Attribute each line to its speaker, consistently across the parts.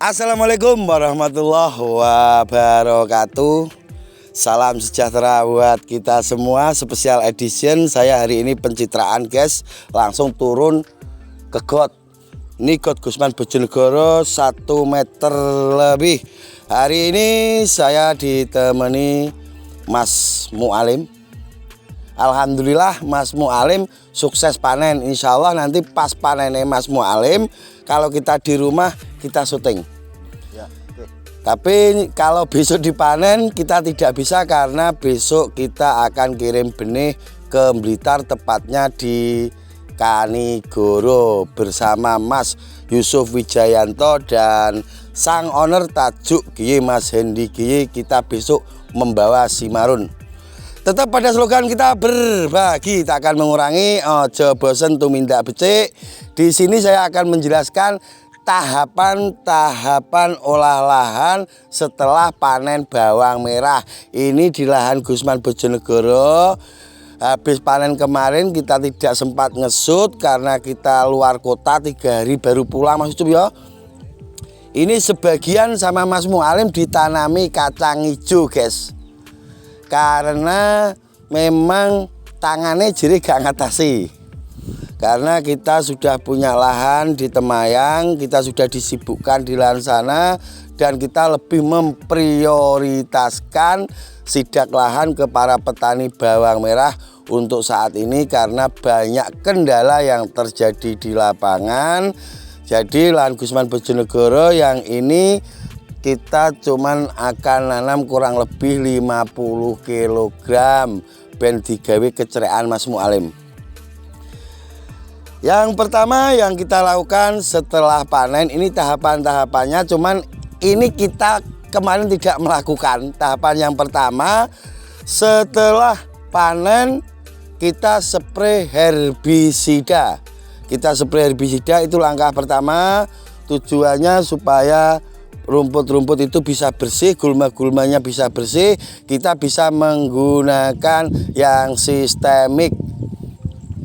Speaker 1: Assalamualaikum warahmatullahi wabarakatuh. Salam sejahtera buat kita semua. Special edition saya hari ini pencitraan guys. Langsung turun ke got. Ini got Gusman Bojonegoro 1 meter lebih. Hari ini saya ditemani Mas Mualim. Alhamdulillah Mas Mualim sukses panen. Insya Allah nanti pas panennya Mas Mualim, kalau kita di rumah kita syuting ya, okay. Tapi kalau besok dipanen kita tidak bisa, karena besok kita akan kirim benih ke Blitar, tepatnya di Kanigoro bersama Mas Yusuf Wijayanto dan sang owner tajuk Giye Mas Hendy Giye. Kita besok membawa Simarun. Tetap pada slogan kita berbagi, tak akan mengurangi, ojo bosen tumindak becik. Di sini saya akan menjelaskan tahapan-tahapan olah lahan setelah panen bawang merah. Ini di lahan Gusman Bojonegoro. Habis panen kemarin kita tidak sempat ngesut karena kita luar kota, 3 hari baru pulang Mas Ucup ya. Ini sebagian sama Mas Mualim ditanami kacang hijau guys, karena memang tangannya jadi gak ngatasi. Karena kita sudah punya lahan di Temayang, kita sudah disibukkan di lahan sana, dan kita lebih memprioritaskan sidak lahan ke para petani bawang merah untuk saat ini, karena banyak kendala yang terjadi di lapangan. Jadi lahan Gusman Bojonegoro yang ini kita cuman akan nanam kurang lebih 50 kg ben digawe kecerekan Mas Mualim. Yang pertama yang kita lakukan setelah panen, ini tahapan-tahapannya, cuman ini kita kemarin tidak melakukan. Tahapan yang pertama setelah panen kita spray herbisida. Kita spray herbisida itu langkah pertama, tujuannya supaya rumput-rumput itu bisa bersih, gulma-gulmanya bisa bersih. Kita bisa menggunakan yang sistemik.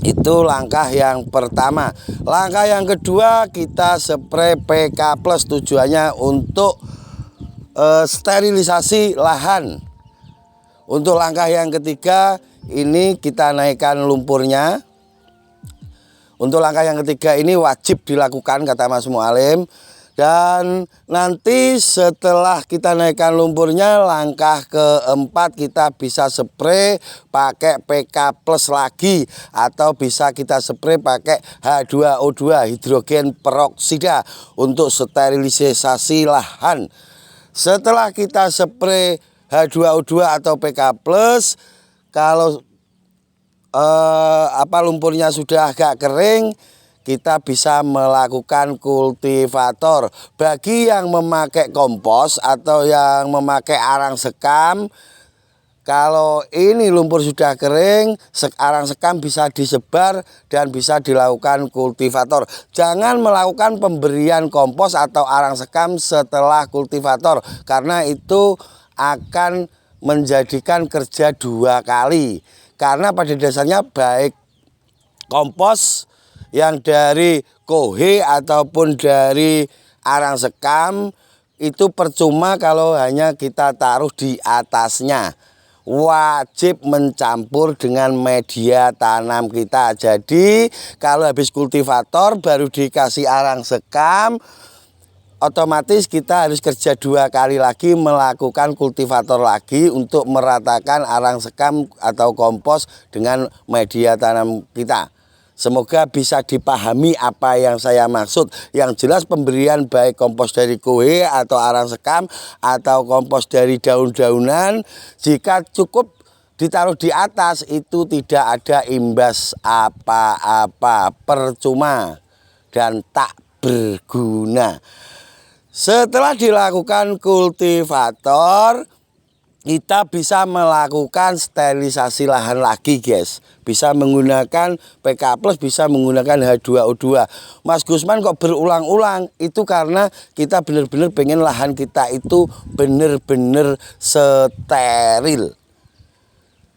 Speaker 1: Itu langkah yang pertama. Langkah yang kedua kita spray PK Plus, tujuannya untuk sterilisasi lahan. Untuk langkah yang ketiga ini kita naikkan lumpurnya. Untuk langkah yang ketiga ini wajib dilakukan kata Mas Mualim. Dan nanti setelah kita naikkan lumpurnya, langkah keempat kita bisa spray pakai PK Plus lagi, atau bisa kita spray pakai H2O2 hidrogen peroksida untuk sterilisasi lahan. Setelah kita spray H2O2 atau PK Plus, kalau lumpurnya sudah agak kering, kita bisa melakukan kultivator. Bagi yang memakai kompos atau yang memakai arang sekam, kalau ini lumpur sudah kering, arang sekam bisa disebar dan bisa dilakukan kultivator. Jangan melakukan pemberian kompos atau arang sekam setelah kultivator, karena itu akan menjadikan kerja 2 kali. Karena pada dasarnya baik kompos yang dari kohe ataupun dari arang sekam itu percuma kalau hanya kita taruh di atasnya. Wajib mencampur dengan media tanam kita. Jadi kalau habis kultivator baru dikasih arang sekam, otomatis kita harus kerja 2 kali lagi melakukan kultivator lagi untuk meratakan arang sekam atau kompos dengan media tanam kita. Semoga bisa dipahami apa yang saya maksud. Yang jelas pemberian baik kompos dari kohe atau arang sekam atau kompos dari daun-daunan, jika cukup ditaruh di atas itu tidak ada imbas apa-apa, percuma dan tak berguna. Setelah dilakukan kultivator, kita bisa melakukan sterilisasi lahan lagi, guys. Bisa menggunakan PK+, bisa menggunakan H2O2. Mas Gusman kok berulang-ulang? Itu karena kita benar-benar pengen lahan kita itu benar-benar steril.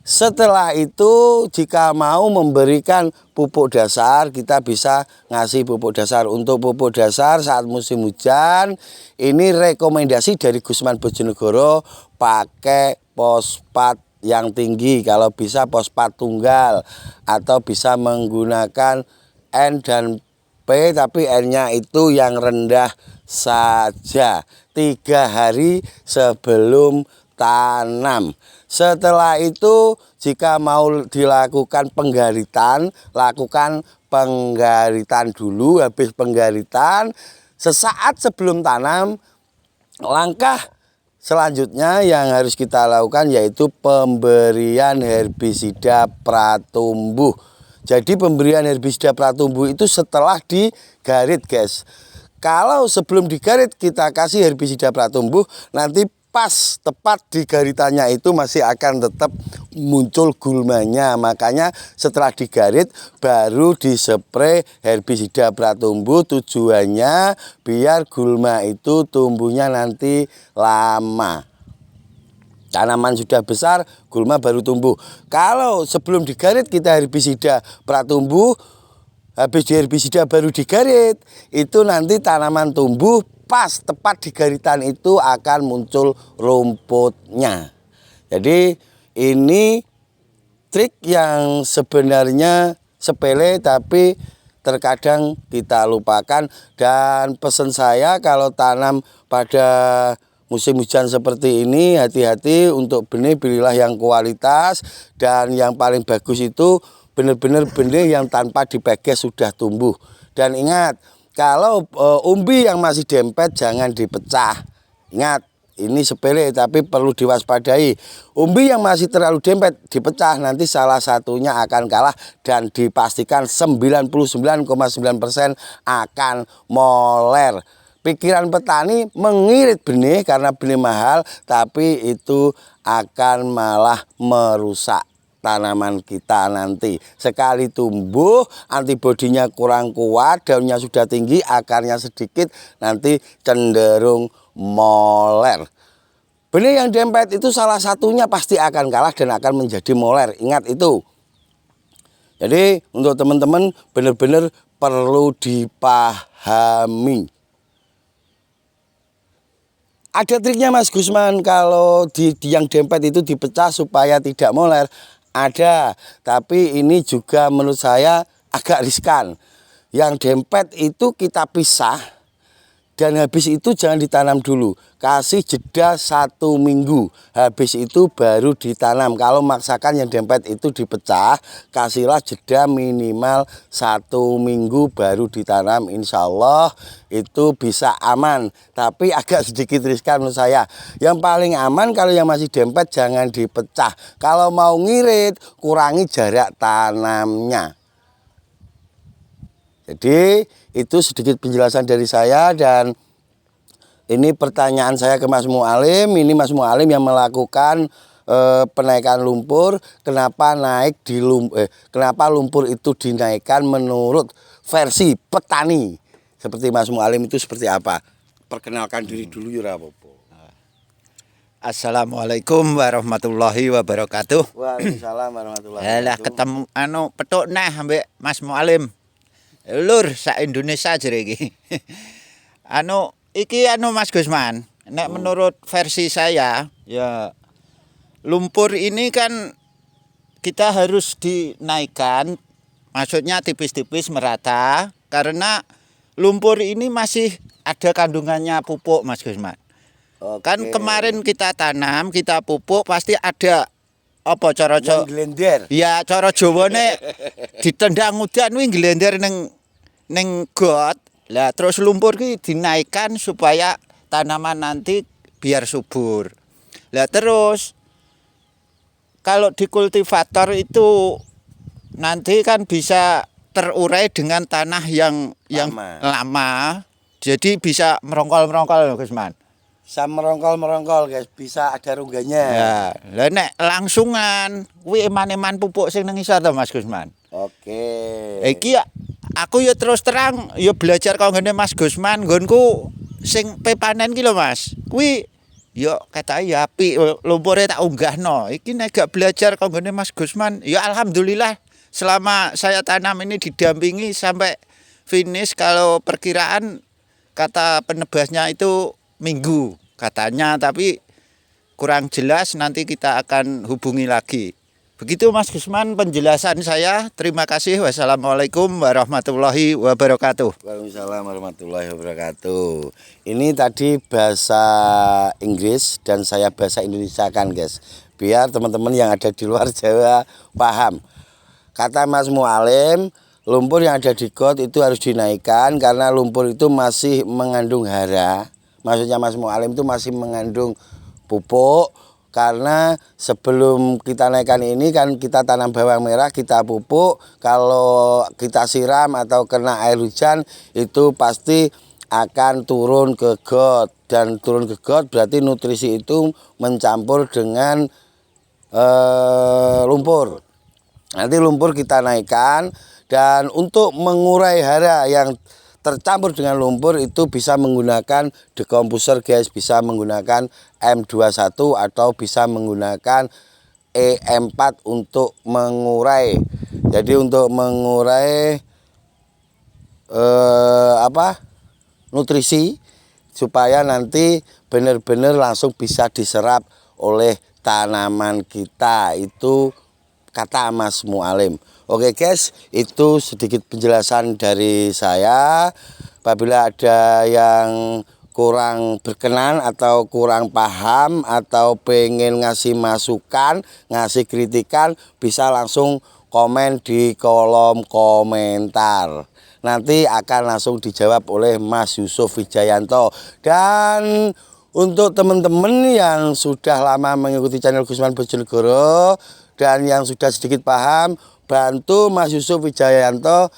Speaker 1: Setelah itu, jika mau memberikan pupuk dasar, kita bisa ngasih pupuk dasar. Untuk pupuk dasar saat musim hujan, ini rekomendasi dari Gusman Bojonegoro, pakai fosfat yang tinggi. Kalau bisa fosfat tunggal, atau bisa menggunakan N dan P, tapi N-nya itu yang rendah saja. 3 hari sebelum tanam. Setelah itu, jika mau dilakukan penggaritan, lakukan penggaritan dulu. Habis penggaritan, sesaat sebelum tanam, langkah selanjutnya yang harus kita lakukan yaitu pemberian herbisida pratumbuh. Jadi pemberian herbisida pratumbuh itu setelah digarit, guys. Kalau sebelum digarit kita kasih herbisida pratumbuh, nanti pas tepat di garitannya itu masih akan tetap muncul gulmanya. Makanya setelah digarit baru dispray herbisida pratumbuh. Tujuannya biar gulma itu tumbuhnya nanti lama. Tanaman sudah besar, gulma baru tumbuh. Kalau sebelum digarit kita herbisida pratumbuh, habis di herbisida baru digarit, itu nanti tanaman tumbuh pas tepat di garitan itu akan muncul rumputnya. Jadi ini trik yang sebenarnya sepele tapi terkadang kita lupakan. Dan pesan saya kalau tanam pada musim hujan seperti ini, hati-hati untuk benih, pilihlah yang kualitas. Dan yang paling bagus itu benar-benar benih yang tanpa dipeges sudah tumbuh. Dan ingat, kalau umbi yang masih dempet jangan dipecah. Ingat, ini sepele tapi perlu diwaspadai. Umbi yang masih terlalu dempet dipecah, nanti salah satunya akan kalah dan dipastikan 99,9% akan moler. Pikiran petani mengirit benih karena benih mahal, tapi itu akan malah merusak tanaman kita nanti. Sekali tumbuh, antibodinya kurang kuat, daunnya sudah tinggi, akarnya sedikit, nanti cenderung moler. Benih yang dempet itu salah satunya pasti akan kalah dan akan menjadi moler. Ingat itu. Jadi untuk teman-teman benar-benar perlu dipahami. Ada triknya Mas Gusman kalau yang dempet itu dipecah supaya tidak moler. Ada, tapi ini juga menurut saya agak riskan. Yang dempet itu kita pisah, dan habis itu jangan ditanam dulu. Kasih jeda 1 minggu, habis itu baru ditanam. Kalau maksakan yang dempet itu dipecah, kasihlah jeda minimal 1 minggu baru ditanam. Insya Allah itu bisa aman, tapi agak sedikit riskan menurut saya. Yang paling aman kalau yang masih dempet jangan dipecah. Kalau mau ngirit, kurangi jarak tanamnya. Jadi itu sedikit penjelasan dari saya. Dan ini pertanyaan saya ke Mas Mualim. Ini Mas Mualim yang melakukan penaikan lumpur. Kenapa kenapa lumpur itu dinaikkan menurut versi petani? Seperti Mas Mualim itu seperti apa? Perkenalkan diri dulu ya Rapopo.
Speaker 2: Assalamualaikum warahmatullahi wabarakatuh.
Speaker 1: Waalaikumsalam warahmatullahi wabarakatuh.
Speaker 2: Lah ketemu petuk nah ambek Mas Mualim. Lur sak Indonesia jere iki. Iki Mas Gusman, nek menurut versi saya ya lumpur ini kan kita harus dinaikkan, maksudnya tipis-tipis merata karena lumpur ini masih ada kandungannya pupuk Mas Gusman. Kan kemarin kita tanam, kita pupuk pasti ada apa cara
Speaker 1: glender.
Speaker 2: Ya cara Jawane ditendang udan kuwi glender ning got. Lah terus lumpur ki dinaikkan supaya tanaman nanti biar subur. Lah terus kalau di kultivator itu nanti kan bisa terurai dengan tanah yang
Speaker 1: Lama.
Speaker 2: lama. Jadi bisa merongkol-merongkol Gusman.
Speaker 1: Bisa merongkol guys, bisa ada rungganya.
Speaker 2: Ya, lah nek langsungan kuwi eman-eman pupuk sing nang isor to Mas Gusman.
Speaker 1: Oke.
Speaker 2: Iki ya, aku ya terus terang ya belajar karo ngene Mas Gusman, nggonku sing pepanen ki lho Mas. Kuwi ya kata ya apik lumpure tak unggahno. Iki nek gak belajar karo ngene Mas Gusman, ya alhamdulillah selama saya tanam ini didampingi sampai finish. Kalau perkiraan kata penebasnya itu minggu katanya, tapi kurang jelas, nanti kita akan hubungi lagi. Begitu Mas Gusman penjelasan saya. Terima kasih. Wassalamualaikum warahmatullahi wabarakatuh.
Speaker 1: Waalaikumsalam warahmatullahi wabarakatuh. Ini tadi bahasa Inggris dan saya bahasa Indonesia kan guys, biar teman-teman yang ada di luar Jawa paham. Kata Mas Mualim, lumpur yang ada di got itu harus dinaikkan karena lumpur itu masih mengandung hara. Maksudnya Mas Mualim itu masih mengandung pupuk, karena sebelum kita naikkan ini kan kita tanam bawang merah, kita pupuk. Kalau kita siram atau kena air hujan itu pasti akan turun ke got, dan turun ke got berarti nutrisi itu mencampur dengan lumpur. Nanti lumpur kita naikkan, dan untuk mengurai hara yang tercampur dengan lumpur itu bisa menggunakan decomposer guys, bisa menggunakan M21 atau bisa menggunakan E4 untuk mengurai. Jadi untuk mengurai nutrisi supaya nanti benar-benar langsung bisa diserap oleh tanaman kita, itu kata Mas Mualim. Oke guys, itu sedikit penjelasan dari saya. Apabila ada yang kurang berkenan atau kurang paham atau pengen ngasih masukan, ngasih kritikan, bisa langsung komen di kolom komentar. Nanti akan langsung dijawab oleh Mas Yusuf Wijayanto. Dan untuk teman-teman yang sudah lama mengikuti channel Gusman Bojonegoro dan yang sudah sedikit paham, bantu Mas Yusuf Wijayanto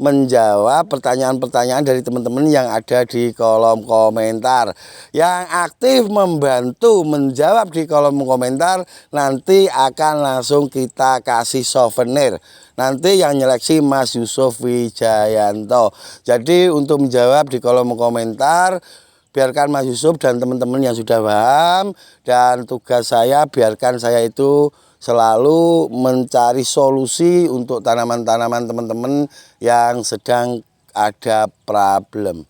Speaker 1: menjawab pertanyaan-pertanyaan dari teman-teman yang ada di kolom komentar. Yang aktif membantu menjawab di kolom komentar nanti akan langsung kita kasih souvenir. Nanti yang nyeleksi Mas Yusuf Wijayanto. Jadi untuk menjawab di kolom komentar, biarkan Mas Yusuf dan teman-teman yang sudah paham, dan tugas saya biarkan saya itu selalu mencari solusi untuk tanaman-tanaman teman-teman yang sedang ada problem.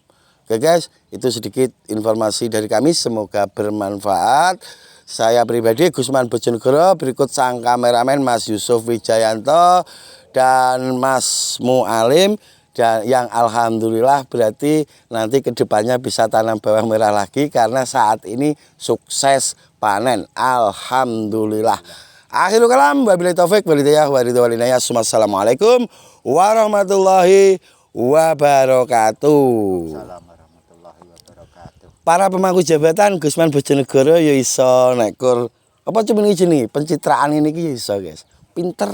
Speaker 1: Oke guys, itu sedikit informasi dari kami, semoga bermanfaat. Saya pribadi Gusman Bojonegoro, berikut sang kameramen Mas Yusuf Wijayanto dan Mas Mualim, dan yang alhamdulillah berarti nanti kedepannya bisa tanam bawang merah lagi karena saat ini sukses panen, alhamdulillah. Akhirul kalam, wabillahi taufik walhidayah walhidayah. Assalamualaikum warahmatullahi wabarakatuh. Para pemangku jabatan Gusman Bojonegoro ya iso nekur apa cuma ini pencitraan ini ya iso guys, pinter.